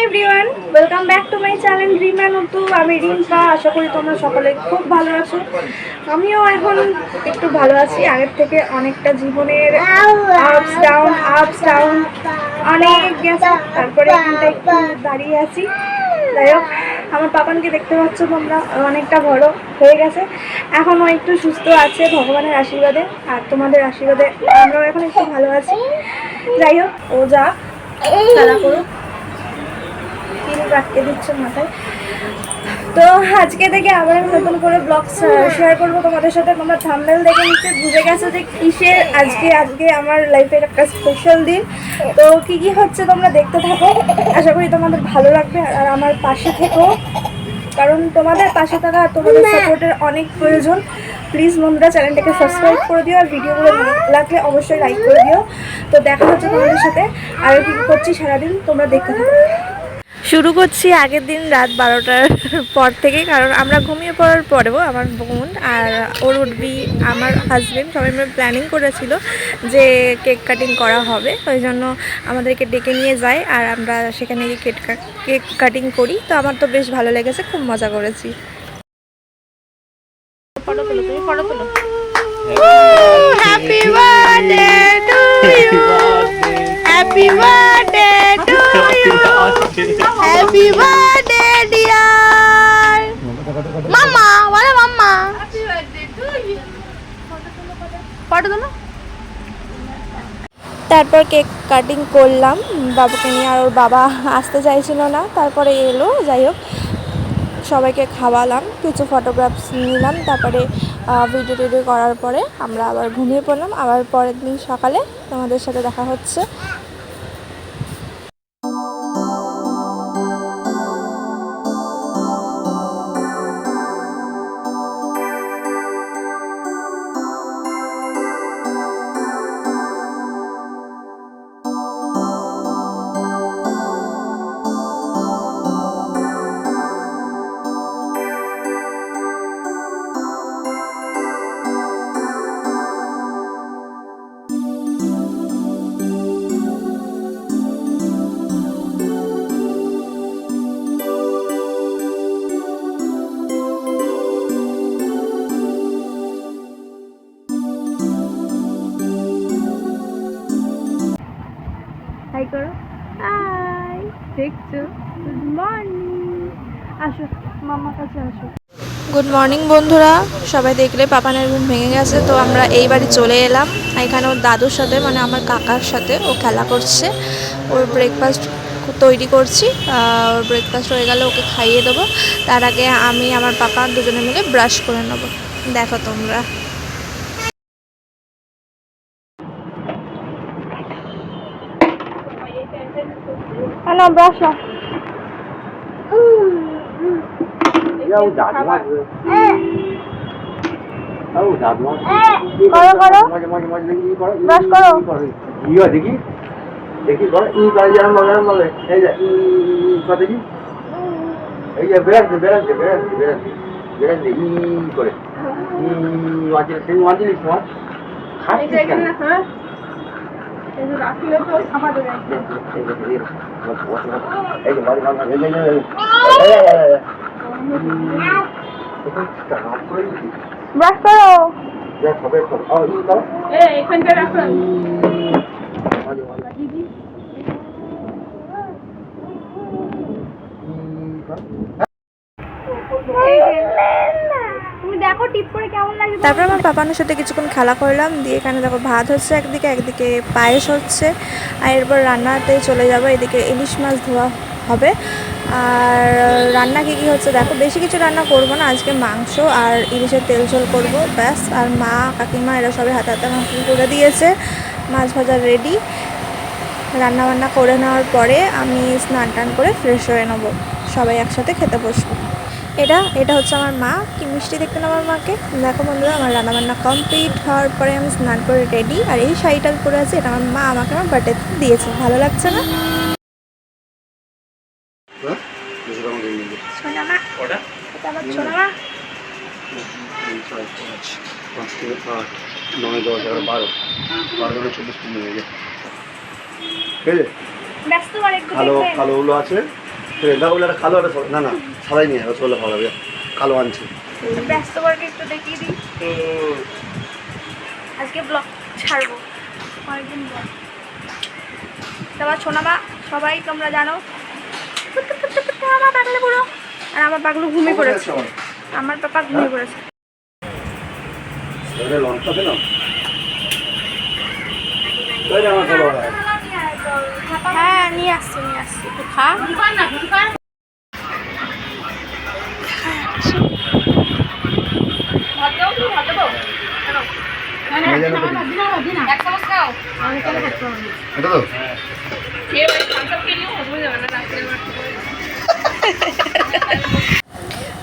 Everyone, welcome back to my channel dream and Urdu. আমি রিম্পা। আশা করি তোমরা সকলে খুব ভালো আছো। আমিও এখন একটু ভালো আছি, আগের থেকে অনেকটা। জীবনের আপস ডাউন অনেক গেছে, তারপরে এখানটা একটু দাঁড়িয়ে আছি। যাই হোক, আমার পাপানকে দেখতে পাচ্ছ তোমরা, অনেকটা বড় হয়ে গেছে। এখনও একটু সুস্থ আছে ভগবানের আশীর্বাদে, আর তোমাদের আশীর্বাদে আমরাও এখন একটু ভালো আছি। যাই হোক, ও যা খেলা করুক, তিল আটকে দিচ্ছে মাথায়। তো আজকে থেকে আবার নতুন করে ব্লগ শেয়ার করবো তোমাদের সাথে। তোমরা থাম্বনেল দেখে নিশ্চয়ই বুঝে গেছো যে কিসের আজকে আমার লাইফের একটা স্পেশাল দিন। তো কি কি হচ্ছে তোমরা দেখতে থাকো, আশা করি তোমাদের ভালো লাগবে। আর আমার পাশে থেকো, কারণ তোমাদের পাশে থাকা আর তোমাদের সাপোর্টের অনেক প্রয়োজন। প্লিজ বন্ধুরা, চ্যানেলটাকে সাবস্ক্রাইব করে দিও, আর ভিডিওগুলো লাগলে অবশ্যই লাইক করে দিও। তো দেখা হচ্ছে তোমাদের সাথে, আর কি করছি সারাদিন তোমরা দেখতে থাকো। শুরু করছি আগের দিন রাত 12টার পর থেকে, কারণ আমরা ঘুমিয়ে পড়ার পরেও আমার বোন আর ওর উঠবি আমার হাজব্যান্ড সবাই মিলে প্ল্যানিং করেছিল যে কেক কাটিং করা হবে। ওই জন্য আমাদেরকে ডেকে নিয়ে যায়, আর আমরা সেখানে গিয়ে কেক কাটিং করি। তো আমার তো বেশ ভালো লেগেছে, খুব মজা করেছি। ফটো তুলো, তুমি ফটো তুলো। Happy birthday to you, happy birthday to you, happy birthday dear mamma, বলো মাম্মা। ফটো তুলো। তারপর কেক কাটিং করলাম বাবুকে নিয়ে, আর ওর বাবা আসতে চাইছিল না, তারপরে এলো। যাই হোক, সবাইকে খাওয়ালাম, কিছু ফটোগ্রাফস নিলাম, তারপরে ভিডিও টিডিও করার পরে আমরা আবার ঘুমিয়ে পড়লাম। আবার পরের দিন সকালে তোমাদের সাথে দেখা হচ্ছে। হাই করো, হাই। দেখছো, গুড মর্নিং। আসো মামার কাছে আসো। গুড মর্নিং বন্ধুরা, সবাই দেখলে পাপানের ঘুম ভেঙে গেছে। তো আমরা এই বাড়ি চলে এলাম। এখানে ওর দাদুর সাথে, মানে আমার কাকার সাথে ও খেলা করছে। ওর ব্রেকফাস্ট তৈরি করছি, ওর ব্রেকফাস্ট হয়ে গেলে ওকে খাইয়ে দেবো। তার আগে আমি আমার পাপা দুজনে মিলে ব্রাশ করে নেবো। দেখো তোমরা। হ্যালো, ব্রাশ করো ব্রাশ করো। দেখি দেখি ই করে যেরম ভাবে এই যে ই দেখি, এই যে বেড়াচ্ছে ই করে ওয়াজিলিস তোমার খাচ্ছিস কেন? এই যে বাড়ি ব্রাশ করো। এখানটা রাখুন। তারপর আমার পাপানোর সাথে কিছুক্ষণ খেলা করলাম, দিয়ে এখানে দেখো ভাত হচ্ছে একদিকে পায়েস হচ্ছে, আর এরপর রান্নাতে চলে যাবো। এদিকে ইলিশ মাছ ধোয়া হবে। আর রান্না কী হচ্ছে দেখো, বেশি কিছু রান্না করব না আজকে, মাংস আর ইলিশের তেল ঝোল করবো ব্যাস। আর মা কাকিমা এরা সবাই হাতে হাতে মাংস করে দিয়েছে, মাছ ভাজা রেডি। রান্নাবান্না করে নেওয়ার পরে আমি স্নান টান করে ফ্রেশ হয়ে নেবো, সবাই একসাথে খেতে বসবো। এটা হচ্ছে আমার মা, কি মিষ্টি দেখতে না আমার মাকে। দেখো বন্ধুরা, আমার রান্নাবান্না কমপ্লিট হওয়ার পরে আমি স্নান করে রেডি। আর এই শাড়িটা পরে আছে, এটা আমার মা আমাকে আমার বার্থডেতে দিয়েছে। ভালো লাগছে না? কালো কালোগুলো আছে, দেখো একটা কালো একটা না না সাদাই নিয়ে রসগোল্লা ভালো হবে কালো আনছি ব্যস্ত করকে একটু দেখিয়ে দিই আজকে ব্লগ ছাড়বো অনেকদিন ব্লগ তোমার সোনামা সবাই তোমরা জানো আমার পাগলে পুরো আর আমার পাগলু ঘুমিয়ে পড়েছে আমার পাপা ঘুমিয়ে পড়েছে লঙ্কা দেন আমার ভালো হয় হ্যাঁ নিয়ে আসছি একটু খা এটা তো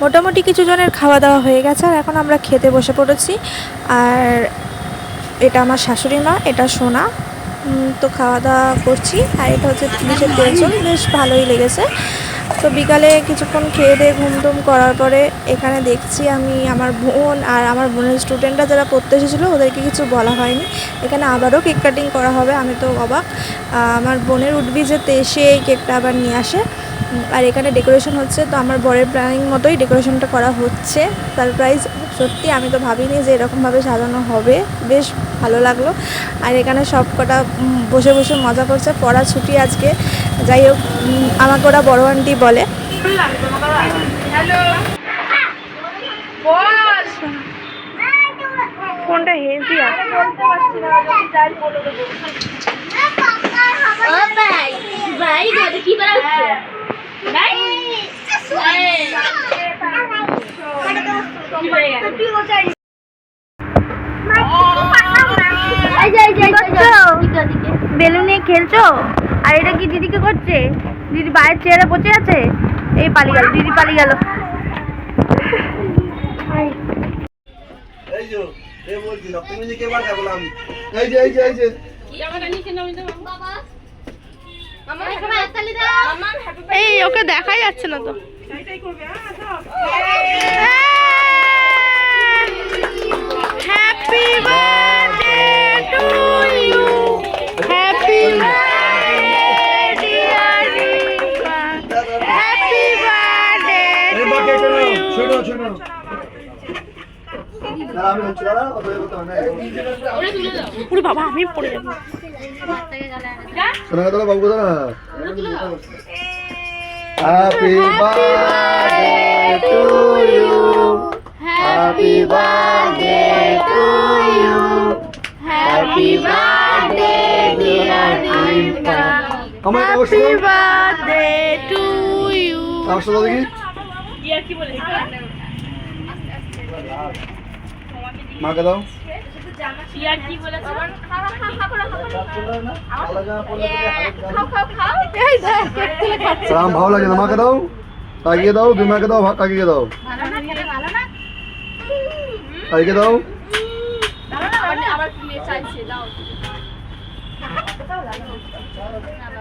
মোটামুটি কিছু জনের খাওয়া দাওয়া হয়ে গেছে আর এখন আমরা খেতে বসে পড়েছি আর এটা আমার শাশুড়ি মা এটা সোনা তো খাওয়া দাওয়া করছি আর এটা হচ্ছে ইলিশের তেল ঝোল বেশ ভালোই লেগেছে তো বিকালে কিছুক্ষণ খেয়ে দিয়ে ঘুমটুম করার পরে এখানে দেখছি আমি আমার বোন আর আমার বোনের স্টুডেন্টরা যারা পড়তে এসেছিলো ওদেরকে কিছু বলা হয়নি এখানে আবারও কেক কাটিং করা হবে আমি তো অবাক আমার বোনের উঠবি যে এসে এই কেকটা আবার নিয়ে আসে আর এখানে ডেকোরেশন হচ্ছে তো আমার বরের প্ল্যানিং মতোই ডেকোরেশনটা করা হচ্ছে সারপ্রাইজ সত্যি আমি তো ভাবিনি যে এরকমভাবে সাজানো হবে বেশ ভালো লাগলো আর এখানে সব কটা বসে বসে মজা করছে পড়া ছুটি আজকে যাই হোক আমাকে ওরা বড় আন্টি বলে ফোনটা হেজি আছে বেলুন নিয়ে খেলছো আর এটা কি দিদিকে করছে দিদি বাইরের চেয়ারে বসে আছে এই পালিয়ে গেল দিদি পালিয়ে গেল এই যে এই বলছি তুমি যে কে বার বললাম এই যে এই ওকে দেখাই যাচ্ছে না তো happy birthday to you happy birthday dear Rinka happy birthday এই বাকে ছোট না আমি হচ্ছে দাদা অত করতে হবে না ওরে বাবা আমি পড়ে যাব শোনা দাদা বাবু দাদা happy birthday to you happy birthday to you happy birthday dear Rinka আমার অবশ্য হ্যাপি বার্থডে টু ইউ আমার সাথে দেখি মাকে দাও ভালো লাগে না মাকে দাও কাকিয়ে দাও দুই মাকে দাও কাকিয়ে দাও কাকিয়ে দাও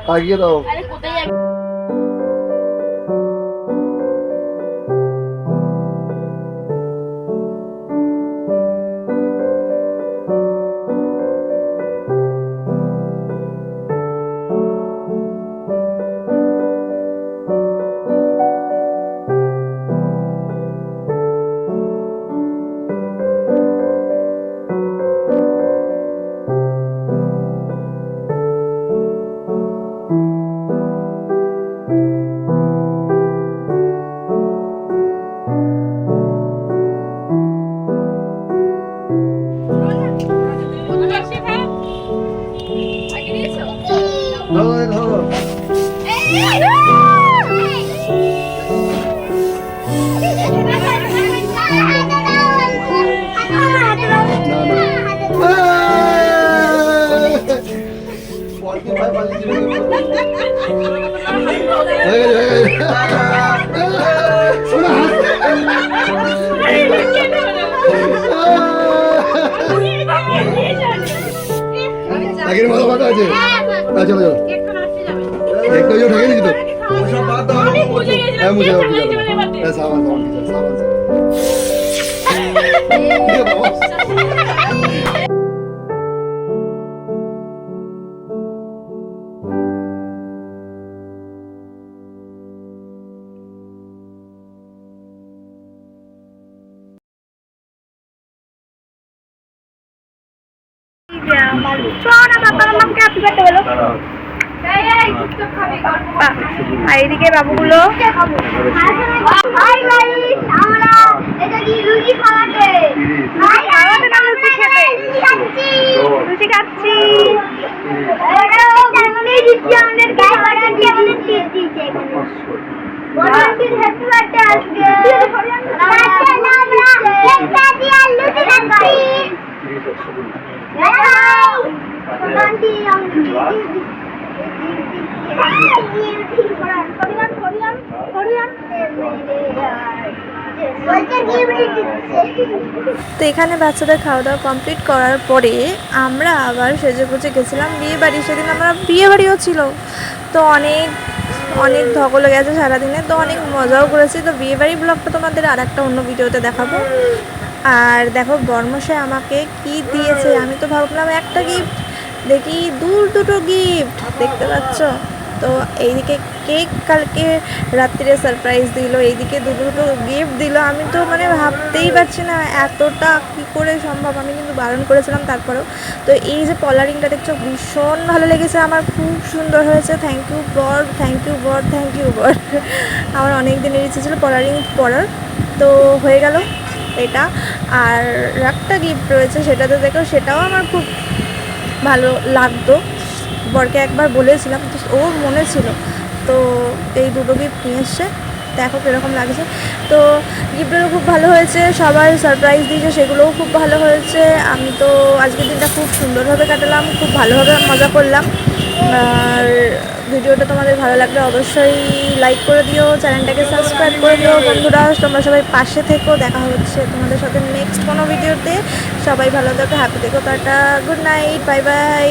কাকিয়ে দাও আগের মাথা ফাঁকা আছে না চলো চলো একটু ঢেকে নিচ্ছি তো হ্যাঁ মুছে যাবো সাবান সোনা পাপা মামাকে হ্যাপি বার্থডে বলো। আর এদিকে বাবুগুলো লুচি খাচ্ছি। তো এখানে বাচ্চাদের খাওয়া দাওয়া কমপ্লিট করার পরে আমরা আবার সেজে গুজে গেছিলাম বিয়ে বাড়ি। সেদিন আমরা বিয়ে বাড়িও ছিল, তো অনেক অনেক ধকল গেছে সারাদিনে, তো অনেক মজাও করেছি। তো বিয়ে বাড়ি ব্লগটা তোমাদের আর একটা অন্য ভিডিওতে দেখাবো। আর দেখো বর্মশাই আমাকে কি দিয়েছে, আমি তো ভাবলাম একটা গিফট, দেখি দুটো গিফট দেখতে পাচ্ছ। তো এইদিকে কেক কালকে রাত্রিরে সারপ্রাইজ দিল, এইদিকে দুটো গিফট দিল। আমি তো মানে ভাবতেই পারছি না এতটা কি করে সম্ভব। আমি কিন্তু বারণ করেছিলাম তারপরেও। তো এই যে পলারিংটা দেখছো ভীষণ ভালো লেগেছে আমার, খুব সুন্দর হয়েছে। থ্যাংক ইউ বর, থ্যাংক ইউ বর, থ্যাংক ইউ বর। আমার অনেক দিনের ইচ্ছে ছিল পলারিং পরার, তো হয়ে গেল এটা। আর একটা গিফট রয়েছে সেটাতে দেখো, সেটাও আমার খুব ভালো লাগতো। বরকে একবার বলেছিলাম, তো ওর মনে ছিল। তো এই দুটো গিফট নিয়ে এসছে, দেখো কীরকম লাগছে। তো গিফটগুলো খুব ভালো হয়েছে, সবাই সারপ্রাইজ দিয়েছে, সেগুলোও খুব ভালো হয়েছে। আমি তো আজকের দিনটা খুব সুন্দরভাবে কাটালাম, খুব ভালোভাবে মজা করলাম। আর ভিডিওটা তোমাদের ভালো লাগলে অবশ্যই লাইক করে দিও, চ্যানেলটাকে সাবস্ক্রাইব করে দিও বন্ধুরা। তোমরা সবাই পাশে থেকো, দেখা হচ্ছে তোমাদের সাথে নেক্সট কোনো ভিডিওতে। সবাই ভালো থেকো, হ্যাপি থেকো, tata, good night, bye bye.